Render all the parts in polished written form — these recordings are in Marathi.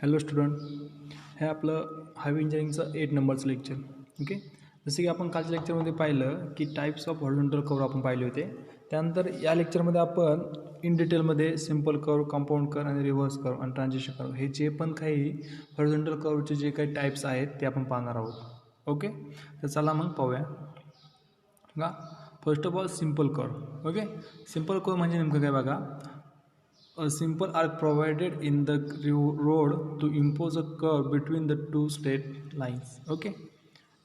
हॅलो स्टुडंट, हे आपलं हायवे इंजिनिअरिंगचं 8 नंबरचं लेक्चर. ओके, जसं की आपण कालच्या लेक्चरमध्ये पाहिलं की टाईप्स ऑफ हॉरिझॉन्टल कर्व आपण पाहिले होते. त्यानंतर या लेक्चरमध्ये आपण इन डिटेलमध्ये सिम्पल कर्व, कंपाऊंड कर्व आणि रिव्हर्स कर्व आणि ट्रान्झिशन कर्व हे जे पण काही हॉरिझॉन्टल कर्वचे जे काही टाईप्स आहेत ते आपण पाहणार आहोत. ओके, तर चला मग पाहूया. बघा, first of all simple curve. Okay, simple curve म्हणजे नेमकं काय बघा. A simple arc provided in the road to impose a curve between the two straight lines. Okay.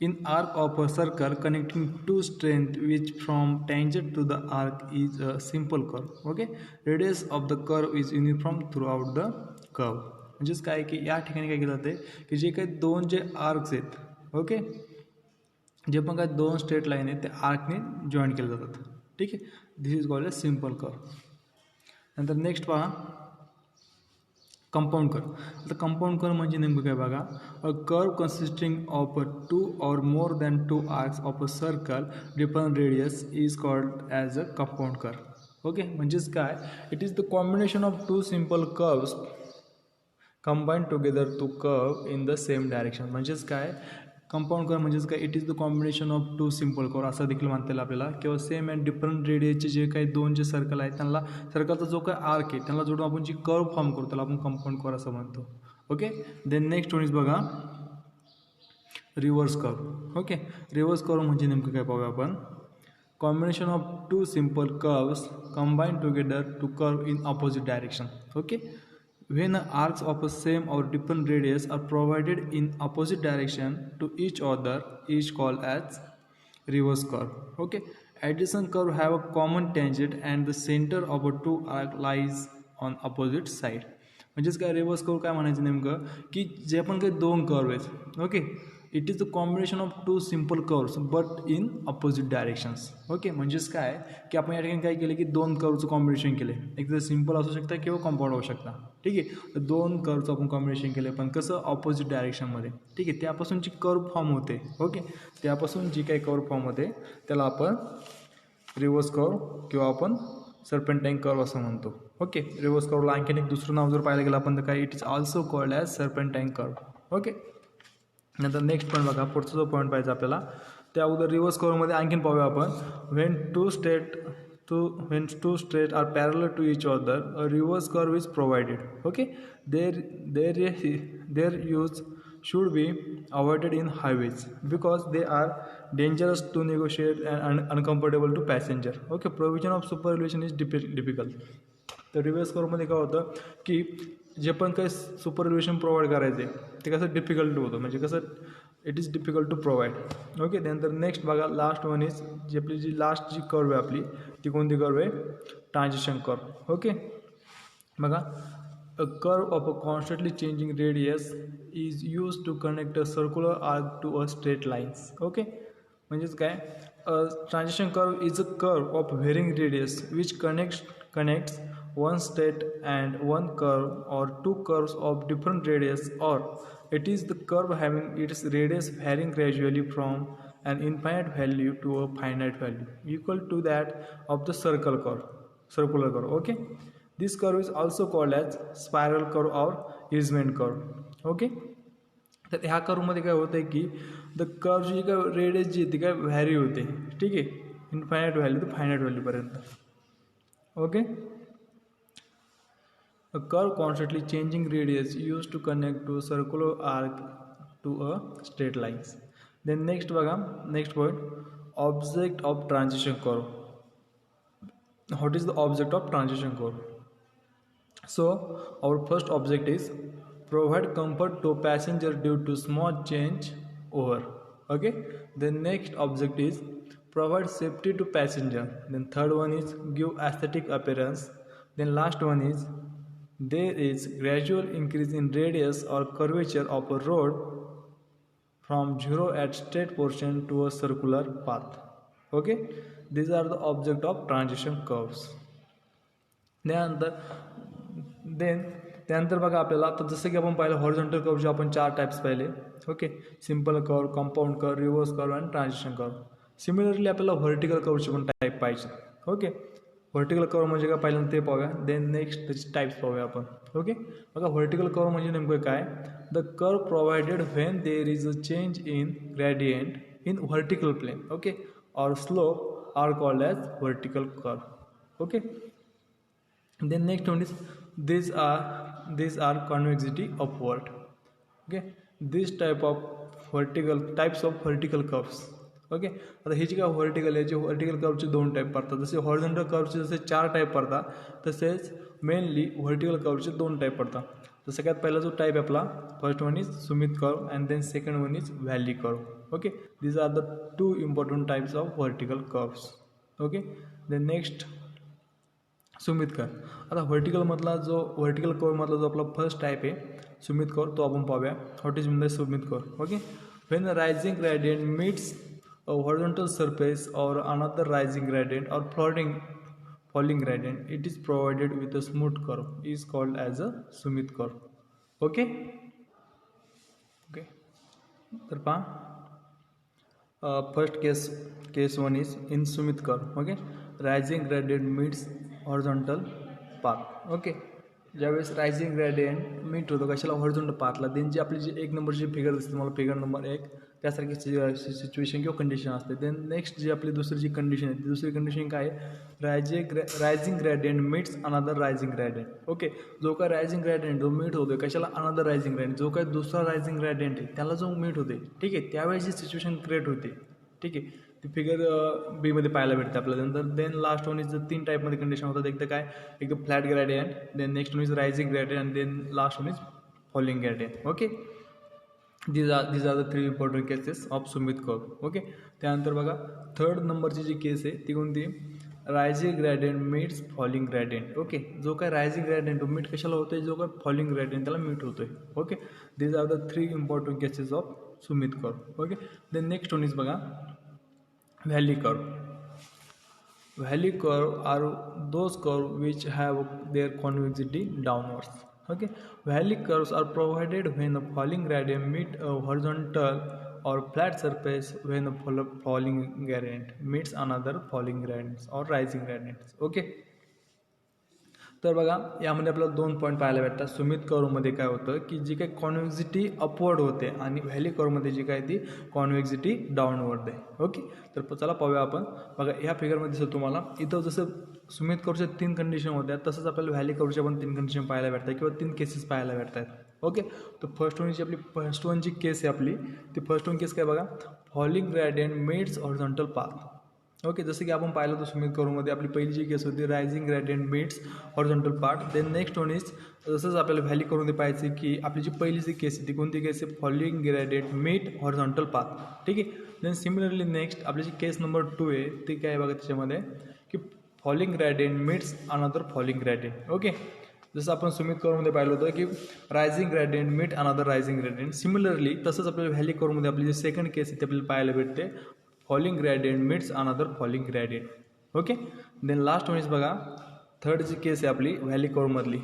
In arc of a circle connecting two straight which from tangent to the arc is a simple curve. Okay. Radius of the curve is uniform throughout the curve. म्हणजेच काय की या ठिकाणी काय केलं जाते की जे काही दोन जे आर्क्स आहेत, ओके, जे पण काय दोन स्ट्रेट लाईन आहेत ते आर्कने जॉईन केले जातात. ठीक आहे, this is called a simple curve. नंतर नेक्स्ट पहा कंपाऊंड कर्व. आता कंपाऊंड कर्व म्हणजे नेमकं काय बघा. A curve consisting of 2 or more than 2 arcs of a circle different radius is called as a compound curve. Okay, म्हणजेच काय, it is the combination of 2 simple curves combine together to curve in the same direction. म्हणजेच काय, कंपाऊंड कर्व म्हणजेच काय, it is the combination of 2 simple curve असं देखील म्हणता येईल आपल्याला. किंवा सेम अँड डिफरंट रेडियसचे जे काही दोन जे सर्कल आहेत त्यांना सर्कलचा जो काही आर्क आहे त्यांना जोडून आपण जी कर्व फॉर्म करतो त्याला आपण कंपाऊंड कर्व असं म्हणतो. Okay, then next one is बघा reverse curve. Okay, reverse curve म्हणजे नेमकं काय पाहूया आपण. Combination of 2 simple curves combine together to curve in opposite direction. Okay, when arcs of a same or different radius are provided in opposite direction to each other is called as reverse curve. Okay, adjacent curve have a common tangent and the center of a two arc lies on opposite side. म्हणजेच काय, रिव्हर्स कर्व काय म्हणायचं नेमकं की जे पण काही दोन कर्व आहेत, okay, it is the combination of 2 simple curves but in opposite directions. Okay, म्हणजेच काय की आपण या ठिकाणी काय केलं की दोन कर्वचं कॉम्बिनेशन केले. एक तर सिम्पल असू शकतं किंवा कंपाऊंड होऊ शकता. ठीक आहे, तर दोन कर्वचं आपण कॉम्बिनेशन केलं पण कसं ऑपोजिट डायरेक्शनमध्ये. ठीक आहे, त्यापासून जी कर्व फॉर्म होते, ओके, त्यापासून जी काही कर्व फॉर्म होते त्याला आपण रिव्हर्स कर्व किंवा आपण सर्पेंटाईन कर्व असं म्हणतो. ओके, रिव्हर्स कर्वला आणखीन एक दुसरं नाव जर पाहायला गेलं आपण तर काय, it is also called as serpentine curve. Okay, नंतर नेक्स्ट पॉईंट बघा, पुढचा जो पॉईंट पाहिजे आपल्याला त्या अगोदर रिव्हर्स कर्वमध्ये आणखीन पाहूया आपण. when two straight are parallel to each other a reverse curve is provided. Okay, their use should be avoided in highways because they are dangerous to negotiate and uncomfortable to passenger. Okay, provision of superillusion is difficult. तर रिव्हर्स कर्वमध्ये काय होतं की जे पण काही सुपरइल्युशन प्रोव्हाइड करायचे ते कसं डिफिकल्ट होतं, म्हणजे कसं it is difficult to provide. Okay, त्यानंतर नेक्स्ट बघा लास्ट वन इज जी आपली जी लास्ट जी कर्व आहे आपली ती कोणती कर्व आहे, ट्रान्झिशन कर्व. ओके, बघा, a curve of a constantly changing radius is use to connect a circular arc to a straight lines. Okay, म्हणजेच काय, transition curve is a curve of varying radius which connects one straight and one curve or two curves of different radius, or it is the curve having its radius varying gradually from an infinite value to a finite value equal to that of the circular curve. Okay, this curve is also called as spiral curve or Eastman curve. Okay, तर ह्या कर्वमध्ये काय होतं की द कर्वची जी काय रेडियस जी ती काय व्हॅरी होते. ठीक आहे, इन्फायनाईट व्हॅल्यू टू फायनाईट व्हॅल्यूपर्यंत. Okay, a curve constantly changing radius used to connect to a circular arc to a straight lines. Then next point, object of transition curve. What is the object of transition curve? So our first object is provide comfort to passenger due to small change over. Okay, the next object is provide safety to passenger. Then third one is give aesthetic appearance. Then last one is there is gradual increase in radius or curvature of a road from zero at straight portion to a circular path. Okay, these are the object of transition curves. त्यानंतर बघा आपल्याला आता जसं की आपण पाहिलं हॉरिझॉन्टल कर्वचे आपण 4 टाइप्स पाहिले. Okay, simple curve, compound curve, reverse curve आणि ट्रान्झिशन कर्व. सिमिलरली आपल्याला व्हर्टिकल कर्वचे पण टाईप पाहिजे. ओके, व्हर्टिकल कर्व म्हणजे काय पहिल्यांदा ते पाहूया, देन नेक्स्ट त्याचे टाईप्स पाहूया आपण. ओके, बघा व्हर्टिकल कर्व म्हणजे नेमकं काय, the curve provided when there is a change in gradient in vertical plane, okay, और slope are called as vertical curve. Okay, then next one is these are convexity upward. Okay, this types of vertical curves. Okay, आता ही जी काय व्हर्टिकल आहे, व्हर्टिकल कर्वचे दोन टाईप पडतात. जसे हॉरिझॉन्टल कर्वचे जसे 4 टाईप पडतात, तसेच मेनली व्हर्टिकल कर्वचे 2 टाईप पडतात. तर सगळ्यात पहिला जो टाईप आपला, first one is summit curve and then second one is valley curve. Okay, these are the 2 important types of vertical curves. Okay, then next summit curve. आता व्हर्टिकल कर्वमधला जो आपला फर्स्ट टाईप आहे सुमित कर्व, तो आपण पाहूया. What is mean by Sumit curve. Okay, when rising gradient meats a horizontal surface or another rising gradient or falling gradient, it is provided with a smooth curve is called as a Sumit curve. Okay, तर पहा, first case one is in Sumit curve. Okay, rising gradient meets horizontal path. Okay, ज्यावेळेस रायझिंग ग्रेडियंट मीट होतो कशाला, हॉरिझॉन्टल पाथला, देन जी आपली जी एक नंबरची फिगर दिसते तुम्हाला, फिगर नंबर 1, त्यासारखी सिच्युएशन किंवा कंडिशन असते. देन नेक्स्ट जी आपली दुसरी जी कंडिशन आहे, ती दुसरी कंडिशन काय आहे, rising gradient meets another rising gradient. Okay, जो काय रायझिंग ग्रेडियंट जो मीट होतो कशाला, अनदर रायझिंग ग्रेडियंट, जो काय दुसरा रायझिंग ग्रेडियंट आहे त्याला जो मीट होते. ठीक आहे, त्यावेळेस जी सिच्युएशन क्रिएट होते. ठीक आहे, ती फिगर बीमध्ये पाहायला भेटते आपल्याला. नंतर देन लास्ट वन इज 3 टाईपमध्ये कंडिशन होतात. एकदा काय, एकदम flat gradient, then next one is rising gradient and then last one is falling gradient. Okay, these are the 3 important cases of summit curve. Okay, त्यानंतर बघा थर्ड नंबरची जी केस आहे ती कोणती, rising gradient meets falling gradient. Okay, जो काय रायझिंग ग्रेडियंट मीट कशाला होतोय, जो काय फॉलिंग ग्रेडियंट त्याला मीट होतोय. Okay, these are the 3 important cases of summit curve. Okay, then next one is बघा valley curve. Valley curve are those curves which have their convexity downwards. Okay, valley curves are provided when a falling gradient meet a horizontal or flat surface when a falling gradient meets another falling gradient or rising gradient. Okay, तर बघा यामध्ये आपल्याला 2 पॉईंट पाहायला भेटतात. सुमित कर्वमध्ये काय होतं की जी काही कॉन्व्हेक्सिटी अपवर्ड होते आणि व्हॅली कर्वमध्ये जी काय ती कॉन्व्हेक्सिटी डाऊनवर्ड आहे. ओके, तर चला पाहूया आपण. बघा ह्या फिगरमध्ये दिसतं तुम्हाला, इथं जसं सुमित कर्वच्या 3 कंडिशन होत्या तसंच आपल्याला व्हॅली कर्वच्या पण 3 कंडिशन पाहायला भेटतात किंवा 3 केसेस पाहायला भेटतात. ओके, तर फर्स्ट वन जी केस आहे आपली, ती फर्स्ट वन केस काय बघा, falling gradient meets horizontal path. Okay, जसं की आपण पाहिलं होतं सुमित कर्वमध्ये आपली पहिली जी केस होती rising gradient meets horizontal part. Then next one is जसंच आपल्याला व्हॅली कर्वमध्ये पाहायचं की आपली जी पहिली जी केस आहे ती कोणती केस आहे, falling gradient meet horizontal path. ठीक आहे, देन सिमिलरली नेक्स्ट आपली जी केस नंबर 2 आहे ती काय आहे बघा त्याच्यामध्ये की falling gradient meets another falling gradient. Okay, जसं आपण सुमित कर्वमध्ये पाहिलं होतं की rising gradient meet another rising gradient. Similarly तसंच आपल्याला व्हॅली कर्वमध्ये आपली जी सेकंड केस आहे ती आपल्याला पाहायला भेटते, falling gradient meets another falling gradient. Okay, then last one is बघा थर्ड जी केस आहे आपली व्हॅली कर्वमधली,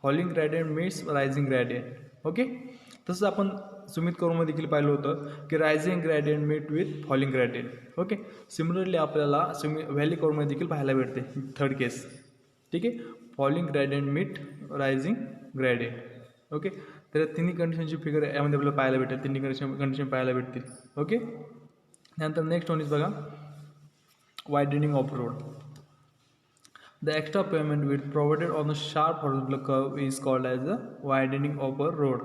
falling gradient meets rising gradient. Okay, तसंच आपण सुमित कर्वमध्ये देखील पाहिलं होतं की rising gradient meet with falling gradient. Okay, similarly आपल्याला व्हॅली कर्वमध्ये देखील पाहायला भेटते थर्ड केस. ठीक आहे, falling gradient meet rising gradient. Okay, तर तिन्ही कंडिशनची फिगर यामध्ये आपल्याला पाहायला भेटेल, तिन्ही कंडिशन पाहायला भेटतील. ओके, त्यानंतर नेक्स्ट वन इज बघा widening of road. The extra payment with provided on the sharp horizontal curve is called as a widening of a road,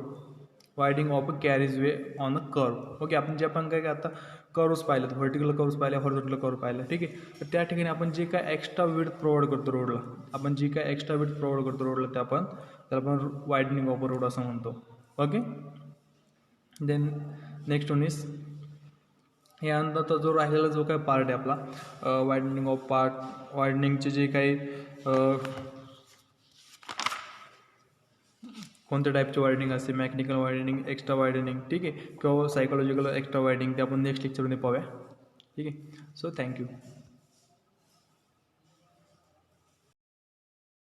widening of a carriage way on a curve. Okay, आपण जे आपण काय आता कर्व्स पाहिलेत, व्हर्टिकल कर्व्स पाहिले, हॉरिझॉन्टल कर्व पाहिलं. ठीक आहे, तर त्या ठिकाणी आपण जे काय एक्स्ट्रा विड्थ प्रोव्हाइड करतो रोडला, आपण जी काय एक्स्ट्रा विड्थ प्रोव्हाइड करतो रोडला त्याला आपण वायडनिंग ऑफ अ रोड असं म्हणतो. Okay, then next one is यानंतर जो राहिलेला जो काय पार्ट आहे आपला वायडनिंग ऑफ पार्ट, वायडनिंगचे जे काही कोणत्या टाईपचे वायडनिंग असते, मेकॅनिकल वायडनिंग, एक्स्ट्रा वायडनिंग, ठीक आहे, किंवा सायकोलॉजिकल एक्स्ट्रा वायडनिंग, ते आपण नेक्स्ट लेक्चरमध्ये पाहूया. ठीक आहे, सो थँक्यू.